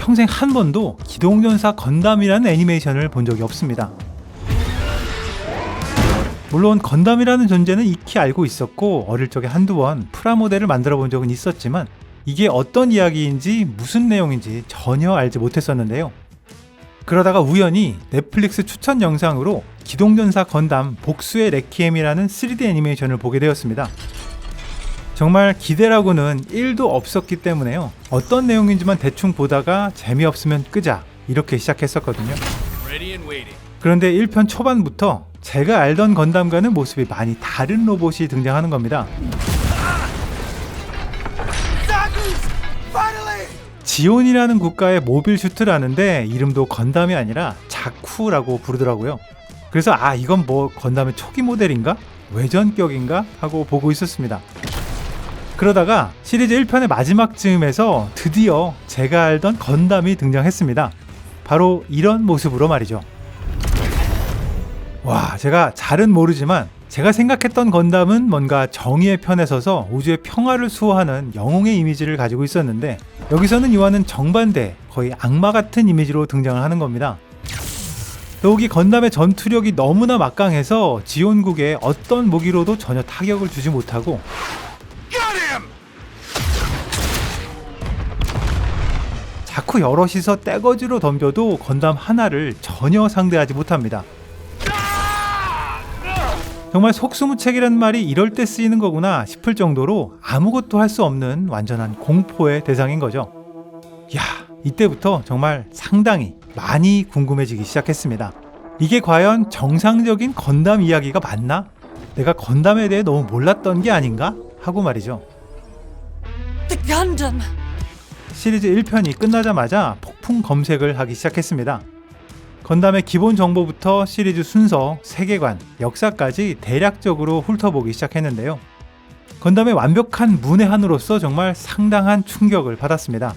평생 한 번도 기동전사 건담이라는 애니메이션을 본 적이 없습니다. 물론 건담이라는 존재는 익히 알고 있었고 어릴 적에 한두 번 프라모델을 만들어 본 적은 있었지만 이게 어떤 이야기인지 무슨 내용인지 전혀 알지 못했었는데요. 그러다가 우연히 넷플릭스 추천 영상으로 기동전사 건담 복수의 레퀴엠이라는 3D 애니메이션을 보게 되었습니다. 정말 기대라고는 1도 없었기 때문에요. 어떤 내용인지만 대충 보다가 재미없으면 끄자 이렇게 시작했었거든요. 그런데 1편 초반부터 제가 알던 건담과는 모습이 많이 다른 로봇이 등장하는 겁니다. 지온이라는 국가의 모빌 슈트라는데 이름도 건담이 아니라 자쿠라고 부르더라고요. 그래서 이건 뭐 건담의 초기 모델인가? 외전격인가? 하고 보고 있었습니다. 그러다가 시리즈 1편의 마지막 즈음에서 드디어 제가 알던 건담이 등장했습니다. 바로 이런 모습으로 말이죠. 와, 제가 잘은 모르지만 제가 생각했던 건담은 뭔가 정의의 편에 서서 우주의 평화를 수호하는 영웅의 이미지를 가지고 있었는데 여기서는 이와는 정반대, 거의 악마 같은 이미지로 등장을 하는 겁니다. 더욱이 건담의 전투력이 너무나 막강해서 지온국에 어떤 무기로도 전혀 타격을 주지 못하고 자꾸 여럿이서 떼거지로 덤벼도 건담 하나를 전혀 상대하지 못합니다. 정말 속수무책이란 말이 이럴 때 쓰이는 거구나 싶을 정도로 아무것도 할 수 없는 완전한 공포의 대상인 거죠. 이때부터 정말 상당히 많이 궁금해지기 시작했습니다. 이게 과연 정상적인 건담 이야기가 맞나? 내가 건담에 대해 너무 몰랐던 게 아닌가? 하고 말이죠. The Gundam! 시리즈 1편이 끝나자마자 폭풍 검색을 하기 시작했습니다. 건담의 기본 정보부터 시리즈 순서, 세계관, 역사까지 대략적으로 훑어보기 시작했는데요. 건담의 완벽한 문외한으로서 정말 상당한 충격을 받았습니다.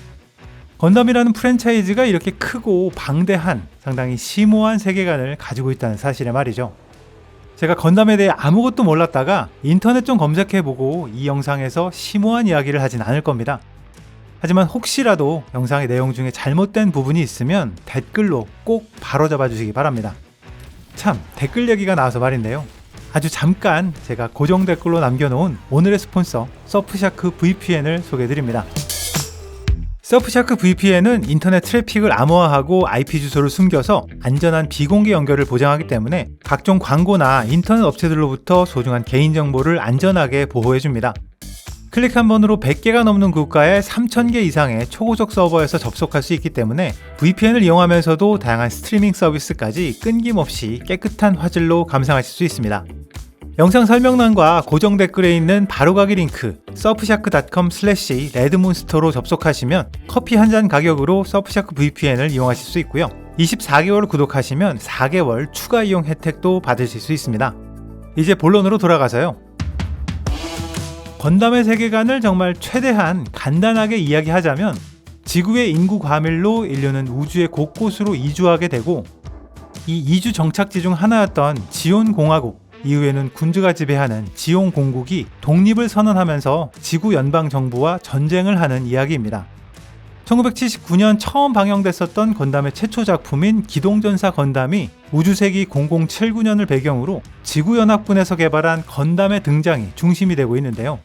건담이라는 프랜차이즈가 이렇게 크고 방대한 상당히 심오한 세계관을 가지고 있다는 사실에 말이죠. 제가 건담에 대해 아무것도 몰랐다가 인터넷 좀 검색해보고 이 영상에서 심오한 이야기를 하진 않을 겁니다. 하지만 혹시라도 영상의 내용 중에 잘못된 부분이 있으면 댓글로 꼭 바로잡아 주시기 바랍니다. 참, 댓글 얘기가 나와서 말인데요. 아주 잠깐 제가 고정 댓글로 남겨놓은 오늘의 스폰서 서프샤크 VPN을 소개해드립니다. 서프샤크 VPN은 인터넷 트래픽을 암호화하고 IP 주소를 숨겨서 안전한 비공개 연결을 보장하기 때문에 각종 광고나 인터넷 업체들로부터 소중한 개인정보를 안전하게 보호해줍니다. 클릭 한 번으로 100개가 넘는 국가에 3000개 이상의 초고속 서버에서 접속할 수 있기 때문에 VPN을 이용하면서도 다양한 스트리밍 서비스까지 끊김없이 깨끗한 화질로 감상하실 수 있습니다. 영상 설명란과 고정 댓글에 있는 바로가기 링크 surfshark.com/redmoonstore로 접속하시면 커피 한 잔 가격으로 서프샤크 VPN을 이용하실 수 있고요. 24개월을 구독하시면 4개월 추가 이용 혜택도 받으실 수 있습니다. 이제 본론으로 돌아가서요. 건담의 세계관을 정말 최대한 간단하게 이야기하자면 지구의 인구 과밀로 인류는 우주의 곳곳으로 이주하게 되고 이 이주 정착지 중 하나였던 지온 공화국, 이후에는 군주가 지배하는 지온 공국이 독립을 선언하면서 지구 연방 정부와 전쟁을 하는 이야기입니다. 1979년 처음 방영됐었던 건담의 최초 작품인 기동전사 건담이 우주세기 0079년을 배경으로 지구연합군에서 개발한 건담의 등장이 중심이 되고 있는데요.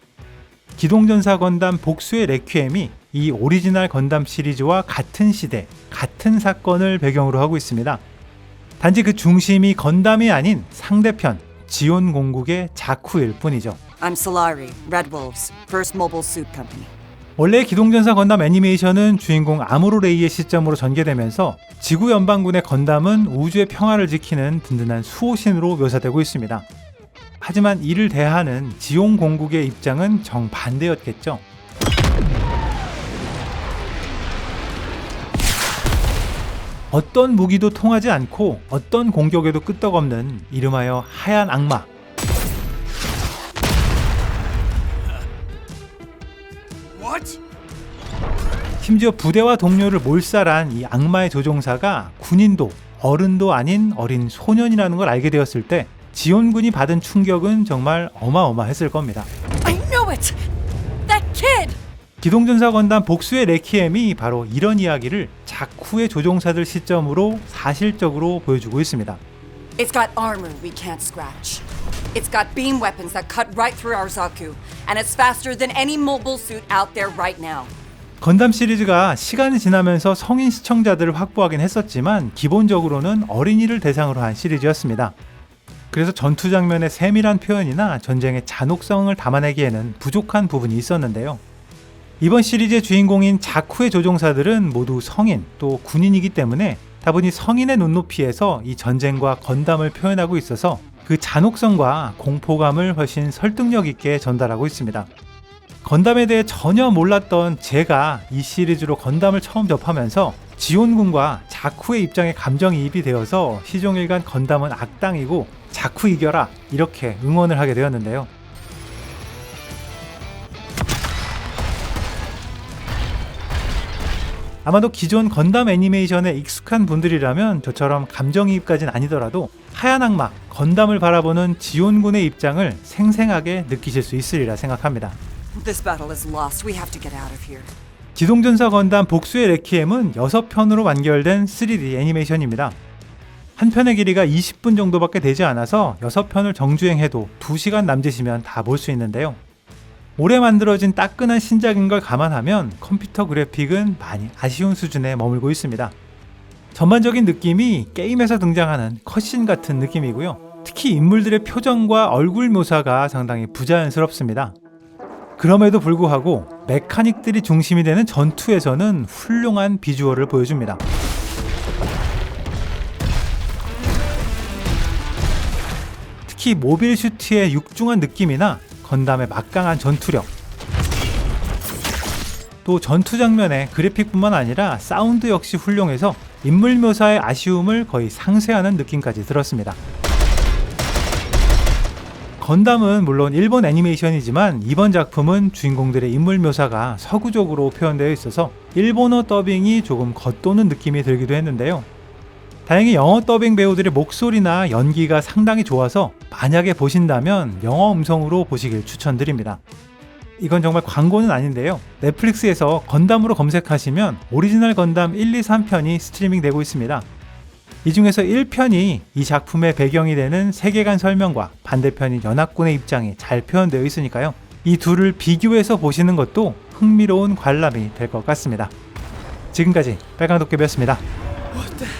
기동전사 건담 복수의 레퀴엠이 이 오리지널 건담 시리즈와 같은 시대, 같은 사건을 배경으로 하고 있습니다. 단지 그 중심이 건담이 아닌 상대편 지온 공국의 자쿠일 뿐이죠. I'm Solari, Red Wolves, First Mobile Suit Company. 원래 기동전사 건담 애니메이션은 주인공 아무로레이의 시점으로 전개되면서 지구 연방군의 건담은 우주의 평화를 지키는 든든한 수호신으로 묘사되고 있습니다. 하지만 이를 대하는 지온 공국의 입장은 정반대였겠죠. 어떤 무기도 통하지 않고 어떤 공격에도 끄떡없는 이름하여 하얀 악마. 심지어 부대와 동료를 몰살한 이 악마의 조종사가 군인도 어른도 아닌 어린 소년이라는 걸 알게 되었을 때 지온군이 받은 충격은 정말 어마어마했을 겁니다. I know it! That kid! 기동전사 건담 복수의 레퀴엠이 바로 이런 이야기를 자쿠의 조종사들 시점으로 사실적으로 보여주고 있습니다. It's got armor we can't scratch. It's got beam weapons that cut right through our Zaku, and it's faster than any mobile suit out there right now. 건담 시리즈가 시간이 지나면서 성인 시청자들을 확보하긴 했었지만 기본적으로는 어린이를 대상으로 한 시리즈였습니다. 그래서 전투 장면의 세밀한 표현이나 전쟁의 잔혹성을 담아내기에는 부족한 부분이 있었는데요. 이번 시리즈의 주인공인 자쿠의 조종사들은 모두 성인 또 군인이기 때문에 다분히 성인의 눈높이에서 이 전쟁과 건담을 표현하고 있어서 그 잔혹성과 공포감을 훨씬 설득력 있게 전달하고 있습니다. 건담에 대해 전혀 몰랐던 제가 이 시리즈로 건담을 처음 접하면서 지온군과 자쿠의 입장에 감정이입이 되어서 시종일관 건담은 악당이고 자쿠 이겨라 이렇게 응원을 하게 되었는데요. 아마도 기존 건담 애니메이션에 익숙한 분들이라면 저처럼 감정이입까지는 아니더라도 하얀 악마, 건담을 바라보는 지온군의 입장을 생생하게 느끼실 수 있으리라 생각합니다. This battle is lost. We have to get out of here. 기동전사 건담 복수의 레퀴엠은 6편으로 완결된 3D 애니메이션입니다. 한 편의 길이가 20분 정도밖에 되지 않아서 6편을 정주행해도 2시간 남짓이면 다 볼 수 있는데요. 올해 만들어진 따끈한 신작인 걸 감안하면 컴퓨터 그래픽은 많이 아쉬운 수준에 머물고 있습니다. 전반적인 느낌이 게임에서 등장하는 컷신 같은 느낌이고요. 특히 인물들의 표정과 얼굴 묘사가 상당히 부자연스럽습니다. 그럼에도 불구하고 메카닉들이 중심이 되는 전투에서는 훌륭한 비주얼을 보여줍니다. 특히 모빌 슈트의 육중한 느낌이나 건담의 막강한 전투력, 또 전투 장면의 그래픽뿐만 아니라 사운드 역시 훌륭해서 인물 묘사의 아쉬움을 거의 상쇄하는 느낌까지 들었습니다. 건담은 물론 일본 애니메이션이지만 이번 작품은 주인공들의 인물 묘사가 서구적으로 표현되어 있어서 일본어 더빙이 조금 겉도는 느낌이 들기도 했는데요. 다행히 영어 더빙 배우들의 목소리나 연기가 상당히 좋아서 만약에 보신다면 영어 음성으로 보시길 추천드립니다. 이건 정말 광고는 아닌데요. 넷플릭스에서 건담으로 검색하시면 오리지널 건담 1, 2, 3편이 스트리밍 되고 있습니다. 이 중에서 1편이 이 작품의 배경이 되는 세계관 설명과 반대편인 연합군의 입장이 잘 표현되어 있으니까요. 이 둘을 비교해서 보시는 것도 흥미로운 관람이 될 것 같습니다. 지금까지 빨강도깨비였습니다. What the